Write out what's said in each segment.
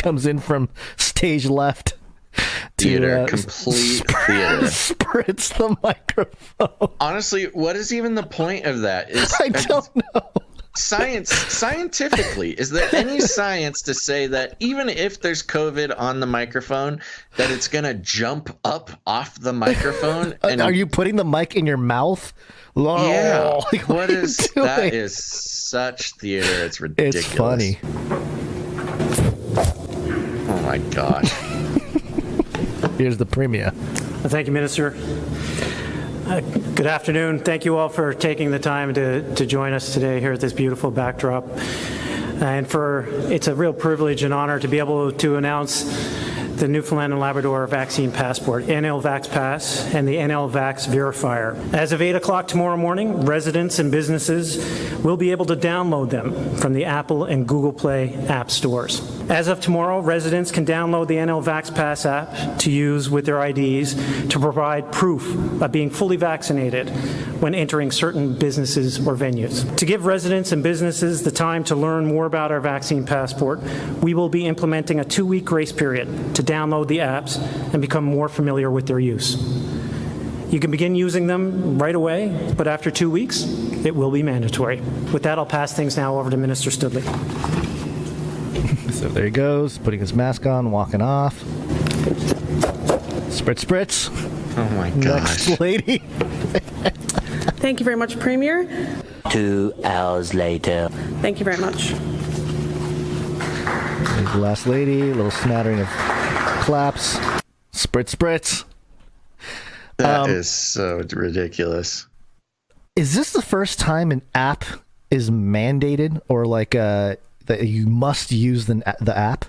comes in from stage left. Theater, complete theater. Spritz the microphone. Honestly, what is even the point of that? I don't know. Scientifically, is there any science to say that even if there's COVID on the microphone, that it's going to jump up off the microphone? And are you putting the mic in your mouth? Yeah. Like, what is that? Is such theater. It's ridiculous. It's funny. Oh my gosh. Here's the premiere. Thank you, Minister. Good afternoon. Thank you all for taking the time to join us today here at this beautiful backdrop. And it's a real privilege and honor to be able to announce the Newfoundland and Labrador Vaccine Passport, NL Vax Pass, and the NL Vax Verifier. As of 8 o'clock tomorrow morning, residents and businesses will be able to download them from the Apple and Google Play app stores. As of tomorrow, residents can download the NL Vax Pass app to use with their IDs to provide proof of being fully vaccinated when entering certain businesses or venues. To give residents and businesses the time to learn more about our vaccine passport, we will be implementing a 2-week grace period to download the apps and become more familiar with their use. You can begin using them right away, but after 2 weeks, it will be mandatory. With that, I'll pass things now over to Minister Studley. So there he goes, putting his mask on, walking off. Spritz. Oh my gosh. Next lady. Thank you very much, Premier. 2 hours later. Thank you very much. There's the last lady, a little smattering of claps. Spritz. That is so ridiculous. Is this the first time an app is mandated, or like that you must use the app?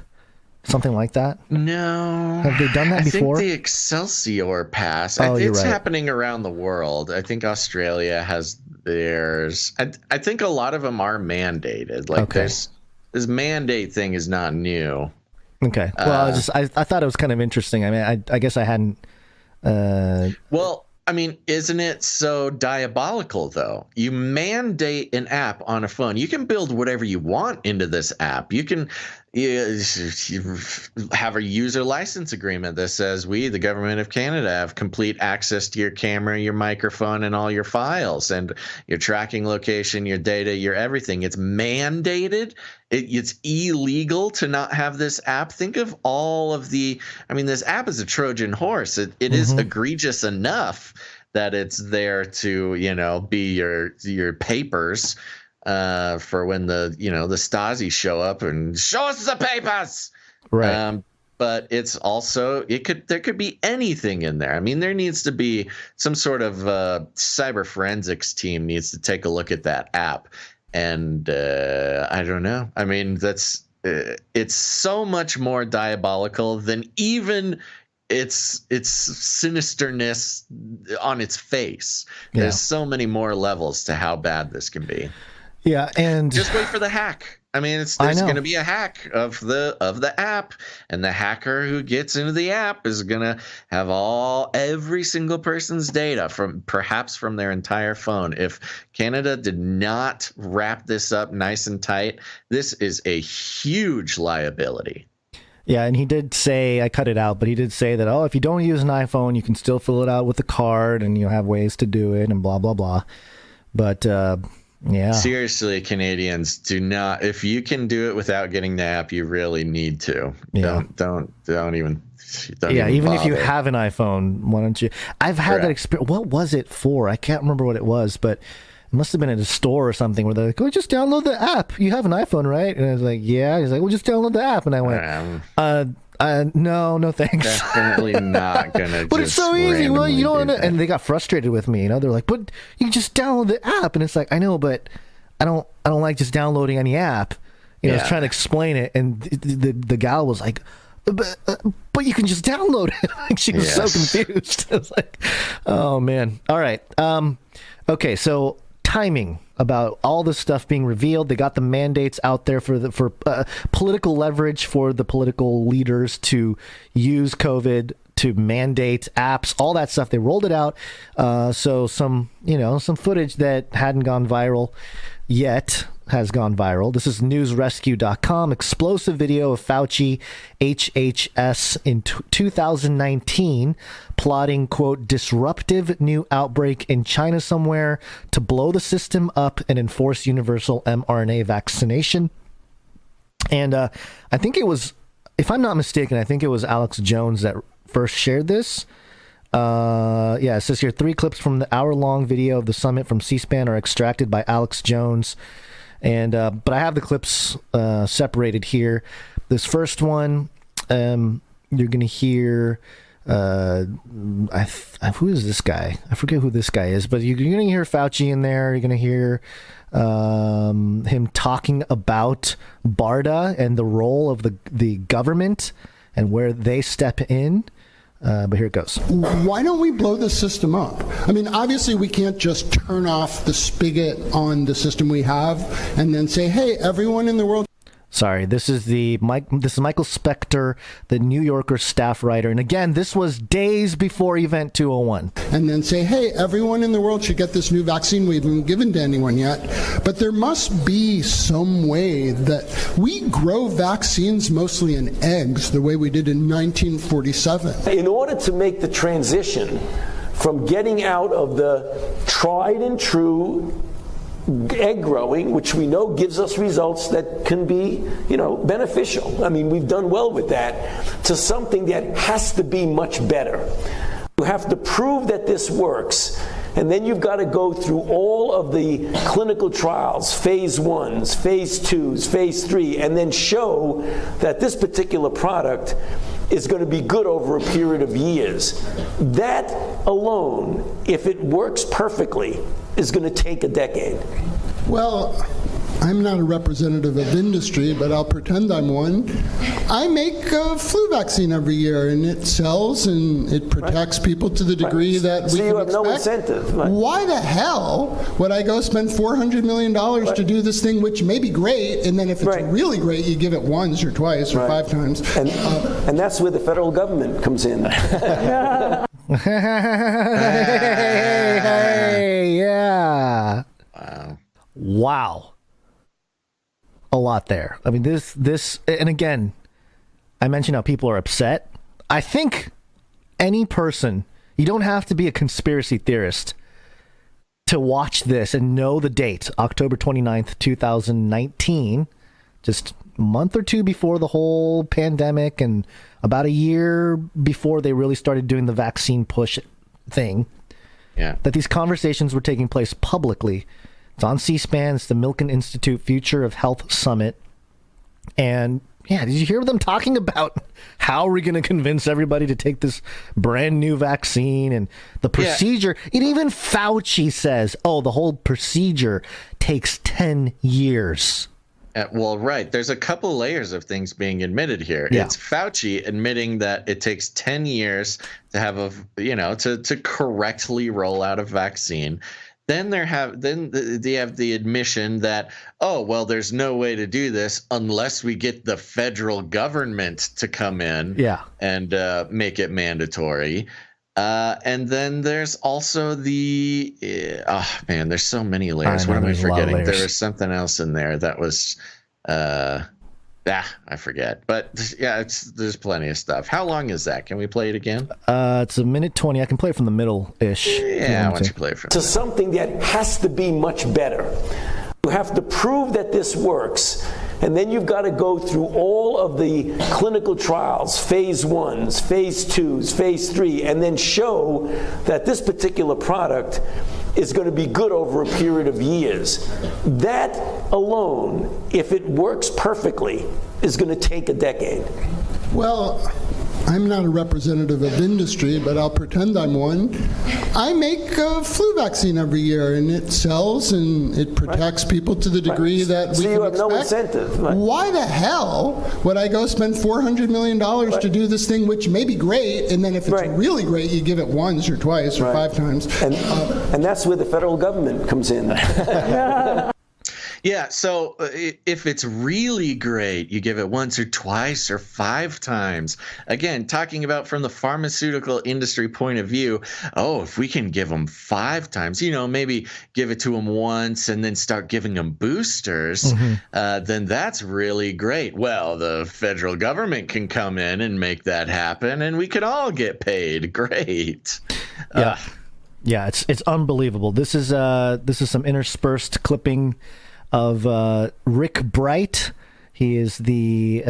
Something like that? No. Have they done that before? I think the Excelsior Pass. Oh, you're it's right. happening around the world. I think Australia has theirs. I think a lot of them are mandated. Like Okay. this mandate thing is not new. Okay. Well, I thought it was kind of interesting. I mean, I guess I hadn't. Well, I mean, isn't it so diabolical, though? You mandate an app on a phone. You can build whatever you want into this app. You can have a user license agreement that says we, the government of Canada, have complete access to your camera, your microphone, and all your files, and your tracking location, your data, your everything. It's mandated. It's illegal to not have this app. Think of all of this app is a Trojan horse. It is egregious enough that it's there to, be your papers for when the Stasi show up and show us the papers. Right. But it's also there could be anything in there. I mean, there needs to be some sort of cyber forensics team needs to take a look at that app. And I don't know. I mean, it's so much more diabolical than even its sinisterness on its face. Yeah. There's so many more levels to how bad this can be. Yeah, and Just wait for the hack. I mean, there's going to be a hack of the app, and the hacker who gets into the app is going to have every single person's data perhaps from their entire phone. If Canada did not wrap this up nice and tight, this is a huge liability. yeah, and he did say, I cut it out, but he did say that, if you don't use an iPhone, you can still fill it out with a card, and you have ways to do it, and blah blah blah. But yeah. Seriously, Canadians, do not. If you can do it without getting the app, you really need to. Yeah. Don't even. Even if you bother. have an iPhone, why don't you? I've had that experience. What was it for? I can't remember what it was, but it must have been at a store or something where they're like, just download the app. You have an iPhone, right? And I was like, yeah. He's like, just download the app. And I went, no, thanks. Definitely not gonna. But it's so easy. Well, you don't. And they got frustrated with me. They're like, but you can just download the app. And it's like, I know, but I don't like just downloading any app. I was trying to explain it, and the gal was like, but you can just download it. Like, she was so confused. I was like, oh man. All right. Okay. So timing about all this stuff being revealed. They got the mandates out there for political leverage for the political leaders to use COVID to mandate apps, all that stuff. They rolled it out. So some footage that hadn't gone viral yet has gone viral. This is newsrescue.com. Explosive video of Fauci HHS in 2019 plotting, quote, disruptive new outbreak in China somewhere to blow the system up and enforce universal mRNA vaccination. And I think it was, if I'm not mistaken, I think it was Alex Jones that first shared this. It says here 3 clips from the hour-long video of the summit from C-SPAN are extracted by Alex Jones. And but I have the clips separated here. This first one, you're going to hear, who is this guy? I forget who this guy is, but you're going to hear Fauci in there. You're going to hear him talking about BARDA and the role of the government and where they step in. But here it goes. Why don't we blow the system up? I mean, obviously we can't just turn off the spigot on the system we have and then say, hey, everyone in the world. Sorry, this is Michael Spector, the New Yorker staff writer. And again, this was days before Event 201. And then say, hey, everyone in the world should get this new vaccine. We haven't given to anyone yet. But there must be some way that we grow vaccines mostly in eggs, the way we did in 1947. In order to make the transition from getting out of the tried and true egg growing, which we know gives us results that can be, beneficial. I mean, we've done well with that, to something that has to be much better. You have to prove that this works, and then you've got to go through all of the clinical trials, phase 1s, phase 2s, phase 3, and then show that this particular product is going to be good over a period of years. That alone, if it works perfectly, is going to take a decade. Well, I'm not a representative of industry, but I'll pretend I'm one. I make a flu vaccine every year, and it sells and it protects people to the degree that we can expect. So you have no incentive. Right? Why the hell would I go spend $400 million to do this thing, which may be great, and then if it's really great, you give it once or twice or 5 times. And that's where the federal government comes in. Hey, yeah. Wow. A lot there. I mean, this, and again, I mentioned how people are upset. I think any person, you don't have to be a conspiracy theorist to watch this and know the date, October 29th, 2019, just a month or two before the whole pandemic and about a year before they really started doing the vaccine push thing. Yeah. That these conversations were taking place publicly. It's on C-SPAN. It's the Milken Institute Future of Health Summit. And yeah, did you hear them talking about how we're going to convince everybody to take this brand new vaccine and the procedure? Yeah. And even Fauci says, the whole procedure takes 10 years. Well, right. There's a couple layers of things being admitted here. Yeah. It's Fauci admitting that it takes 10 years to have to correctly roll out a vaccine. Then they have the admission that, there's no way to do this unless we get the federal government to come in and make it mandatory. And then there's also there's so many layers. What am I forgetting? There was something else in there that was, I forget. But yeah, there's plenty of stuff. How long is that? Can we play it again? It's a minute 20. I can play it from the middle-ish. Yeah, why don't you play it from to something that has to be much better. You have to prove that this works, and then you've got to go through all of the clinical trials, phase 1s, phase 2s, phase 3, and then show that this particular product is going to be good over a period of years. That alone, if it works perfectly, is going to take a decade. Well, I'm not a representative of industry, but I'll pretend I'm one. I make a flu vaccine every year, and it sells and it protects people to the degree that we can expect. So you have no incentive. Right? Why the hell would I go spend $400 million to do this thing, which may be great, and then if it's really great, you give it once or twice or 5 times. And that's where the federal government comes in. Yeah, so if it's really great, you give it once or twice or 5 times. Again, talking about from the pharmaceutical industry point of view, oh, if we can give them 5 times, maybe give it to them once and then start giving them boosters, then that's really great. Well, the federal government can come in and make that happen, and we could all get paid. Great. Yeah. Yeah, it's unbelievable. This is some interspersed clipping of Rick Bright. He is the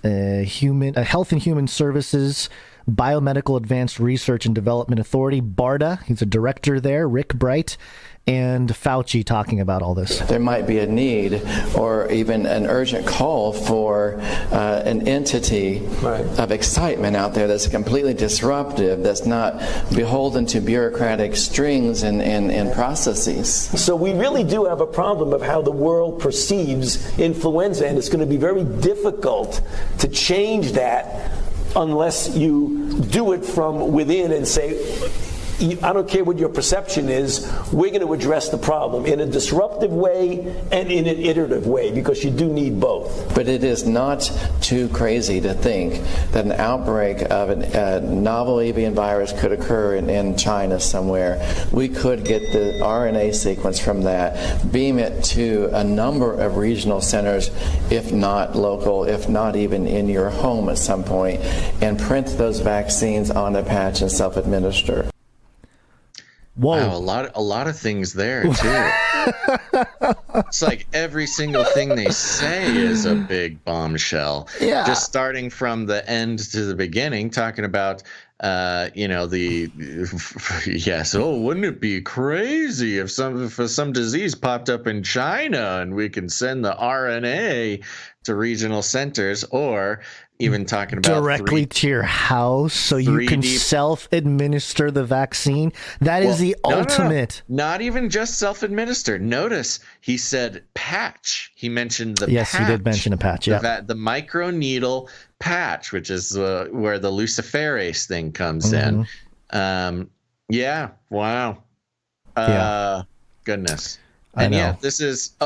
Health and Human Services Biomedical Advanced Research and Development Authority, BARDA. He's a director there, Rick Bright, and Fauci talking about all this. There might be a need or even an urgent call for an entity of excitement out there that's completely disruptive, that's not beholden to bureaucratic strings and processes. So we really do have a problem of how the world perceives influenza, and it's going to be very difficult to change that unless you do it from within and say, I don't care what your perception is, we're going to address the problem in a disruptive way and in an iterative way, because you do need both. But it is not too crazy to think that an outbreak of a novel avian virus could occur in China somewhere. We could get the RNA sequence from that, beam it to a number of regional centers, if not local, if not even in your home at some point, and print those vaccines on a patch and self-administer. Whoa. Wow, a lot of things there too. It's like every single thing they say is a big bombshell. Yeah. Just starting from the end to the beginning, talking about yes. Oh, wouldn't it be crazy if some disease popped up in China and we can send the RNA to regional centers, or even talking about directly to your house so you can self-administer the vaccine. That is the ultimate. No. Not even just self-administer. Notice he said patch. He mentioned the patch. Yes, he did mention a patch. Yeah, the microneedle patch, which is where the luciferase thing comes in. Yeah. Wow. Goodness. And yeah, this is.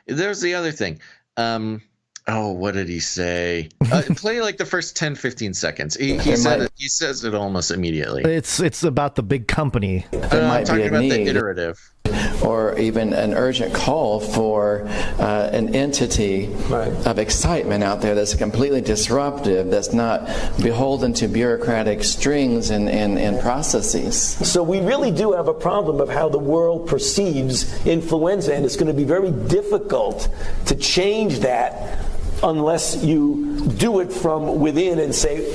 There's the other thing. What did he say? Play like the first 10, 15 seconds. He says it almost immediately. It's about the big company. There might talking be a about need, the iterative, or even an urgent call for an entity of excitement out there that's completely disruptive, that's not beholden to bureaucratic strings and processes. So we really do have a problem of how the world perceives influenza, and it's going to be very difficult to change that unless you do it from within and say,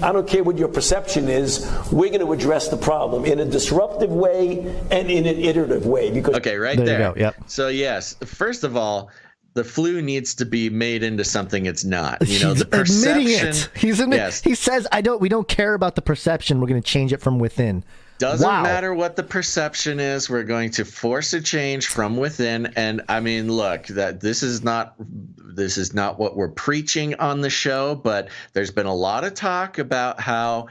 I don't care what your perception is, we're going to address the problem in a disruptive way and in an iterative way. Because there you go. Yep. So yes, first of all, the flu needs to be made into something it's not. The perception. He says, we don't care about the perception. We're going to change it from within. Doesn't matter what the perception is. We're going to force a change from within. And I mean, look, that this is not what we're preaching on the show, but there's been a lot of talk about how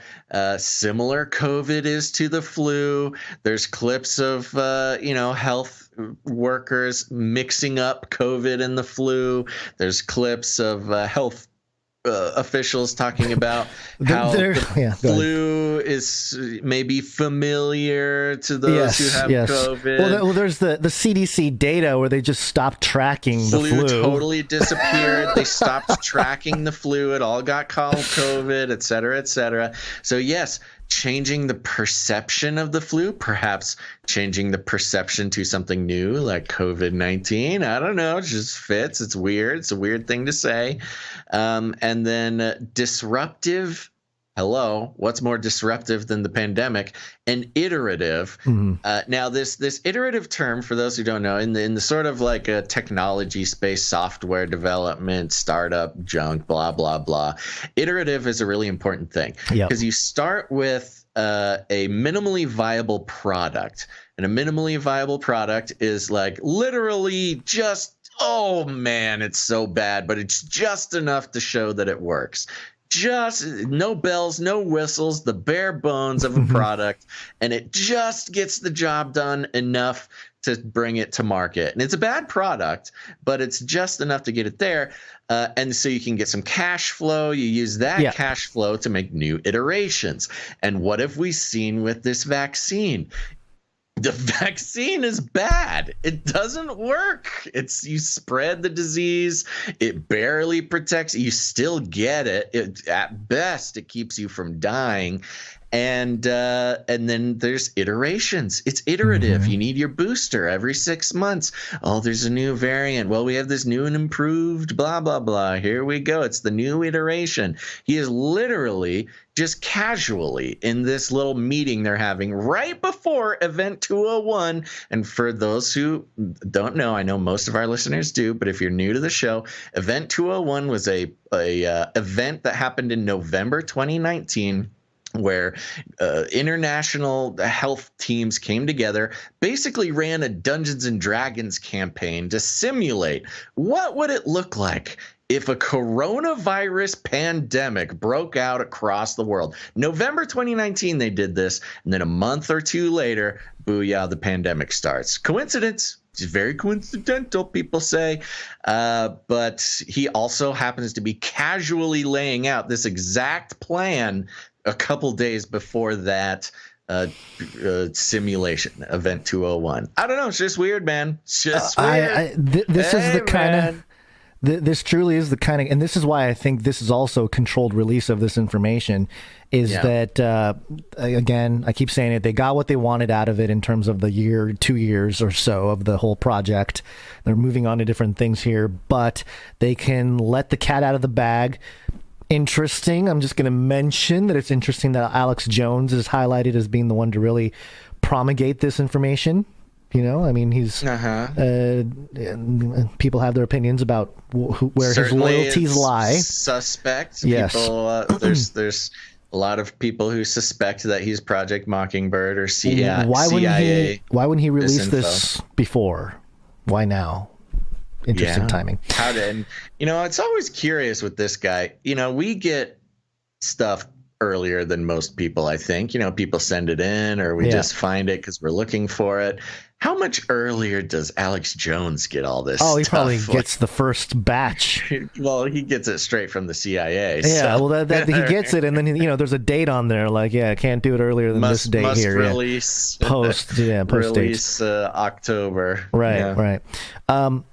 similar COVID is to the flu. There's clips of health workers mixing up COVID and the flu. There's clips of health officials talking about how the flu is maybe familiar to those who have COVID. Well, there's the CDC data where they just stopped tracking the flu. Totally disappeared. They stopped tracking the flu. It all got called COVID, et cetera, et cetera. So yes, changing the perception of the flu, perhaps changing the perception to something new like COVID-19. I don't know. It just fits. It's weird. It's a weird thing to say. And then disruptive. Hello, what's more disruptive than the pandemic? And iterative. Now, this iterative term, for those who don't know, in the sort of like a technology space, software development, startup junk, blah, blah, blah. Iterative is a really important thing because you start with a minimally viable product. And a minimally viable product is like literally just, oh man, it's so bad, but it's just enough to show that it works. Just no bells, no whistles, the bare bones of a product, and it just gets the job done enough to bring it to market. And it's a bad product, but it's just enough to get it there. And so you can get some cash flow. You use that cash flow to make new iterations. And what have we seen with this vaccine? The vaccine is bad. It doesn't work. You spread the disease. It barely protects. You still get it. At best, it keeps you from dying. And then there's iterations. It's iterative. You need your booster every 6 months. Oh, there's a new variant. Well, we have this new and improved blah, blah, blah. Here we go. It's the new iteration. He is literally just casually in this little meeting they're having right before Event 201. And for those who don't know, I know most of our listeners do, but if you're new to the show, Event 201 was a event that happened in November 2019. Where international health teams came together, basically ran a Dungeons and Dragons campaign to simulate what would it look like if a coronavirus pandemic broke out across the world. November 2019, they did this, and then a month or two later, booyah, the pandemic starts. Coincidence? It's very coincidental, people say. But he also happens to be casually laying out this exact plan a couple days before that simulation, Event 201. I don't know. It's just weird, man. It's just weird. This is the kind of... This truly is the kind of, and this is why I think this is also a controlled release of this information, is that, again, I keep saying it, they got what they wanted out of it in terms of the 2 years or so of the whole project. They're moving on to different things here, but they can let the cat out of the bag. Interesting. I'm just going to mention that it's interesting that Alex Jones is highlighted as being the one to really promulgate this information. You know, I mean, he's people have their opinions about where certainly his loyalties lie. Suspect. Yes. People, there's a lot of people who suspect that he's Project Mockingbird or CIA. Why wouldn't he release this before? Why now? Interesting timing. And it's always curious with this guy. We get stuff earlier than most people, I think. People send it in or we just find it because we're looking for it. How much earlier does Alex Jones get all this stuff? He probably gets the first batch. Well, he gets it straight from the CIA. Yeah, so. Well, he gets it, and then there's a date on there, like, can't do it earlier than this date here. Release post release October. Right.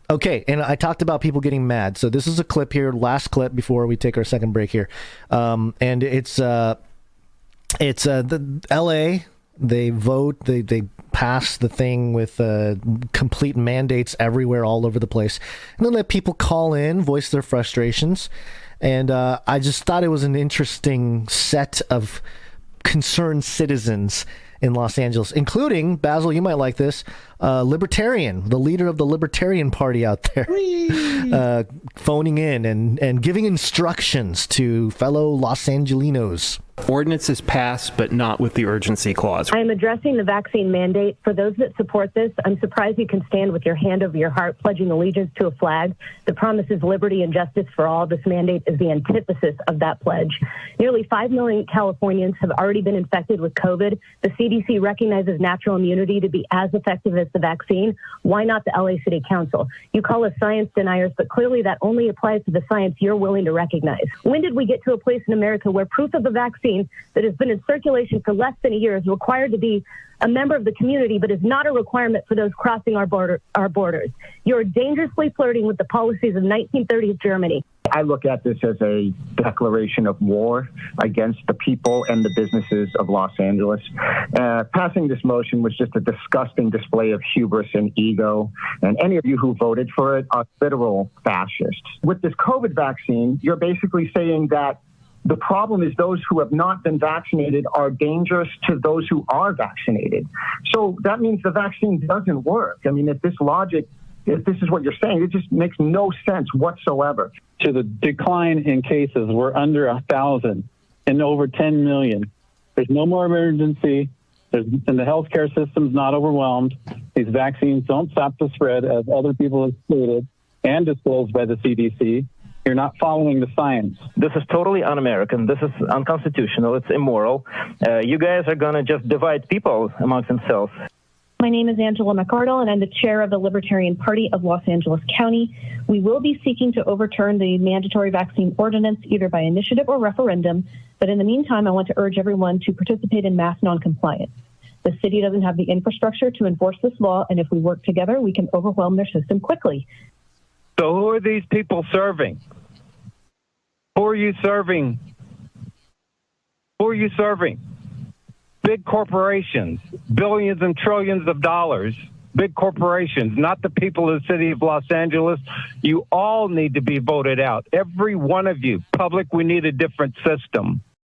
Okay, and I talked about people getting mad. So this is a clip here, last clip before we take our second break here, and it's the L.A. They vote. They pass the thing with complete mandates everywhere, all over the place, and then let people call in, voice their frustrations. And I just thought it was an interesting set of concerned citizens in Los Angeles, including, Basil, you might like this, Libertarian, the leader of the Libertarian Party out there, phoning in and giving instructions to fellow Los Angelinos. Ordinances passed, but not with the urgency clause. I am addressing the vaccine mandate. For those that support this, I'm surprised you can stand with your hand over your heart, pledging allegiance to a flag that promises liberty and justice for all. This mandate is the antithesis of that pledge. Nearly 5 million Californians have already been infected with COVID. The CDC recognizes natural immunity to be as effective as the vaccine. Why not the LA City Council? You call us science deniers, but clearly that only applies to the science you're willing to recognize. When did we get to a place in America where proof of a vaccine that has been in circulation for less than a year is required to be a member of the community, but is not a requirement for those crossing our borders? You're dangerously flirting with the policies of 1930s Germany. I look at this as a declaration of war against the people and the businesses of Los Angeles. Passing this motion was just a disgusting display of hubris and ego. And any of you who voted for it are literal fascists. With this COVID vaccine, you're basically saying that the problem is those who have not been vaccinated are dangerous to those who are vaccinated. So that means the vaccine doesn't work. I mean, if this is what you're saying, it just makes no sense whatsoever. To the decline in cases, we're under 1,000 and over 10 million. There's no more emergency, and the healthcare system's not overwhelmed. These vaccines don't stop the spread, as other people have stated and disclosed by the CDC. You're not following the science. This is totally un-American. This is unconstitutional. It's immoral. You guys are going to just divide people amongst themselves. My name is Angela McArdle, and I'm the chair of the Libertarian Party of Los Angeles County. We will be seeking to overturn the mandatory vaccine ordinance either by initiative or referendum, but in the meantime, I want to urge everyone to participate in mass noncompliance. The city doesn't have the infrastructure to enforce this law, and if we work together, we can overwhelm their system quickly. So who are these people serving? Who are you serving? Who are you serving? Big corporations, billions and trillions of dollars, big corporations, not the people of the city of Los Angeles. You all need to be voted out. Every one of you. Public, we need a different system.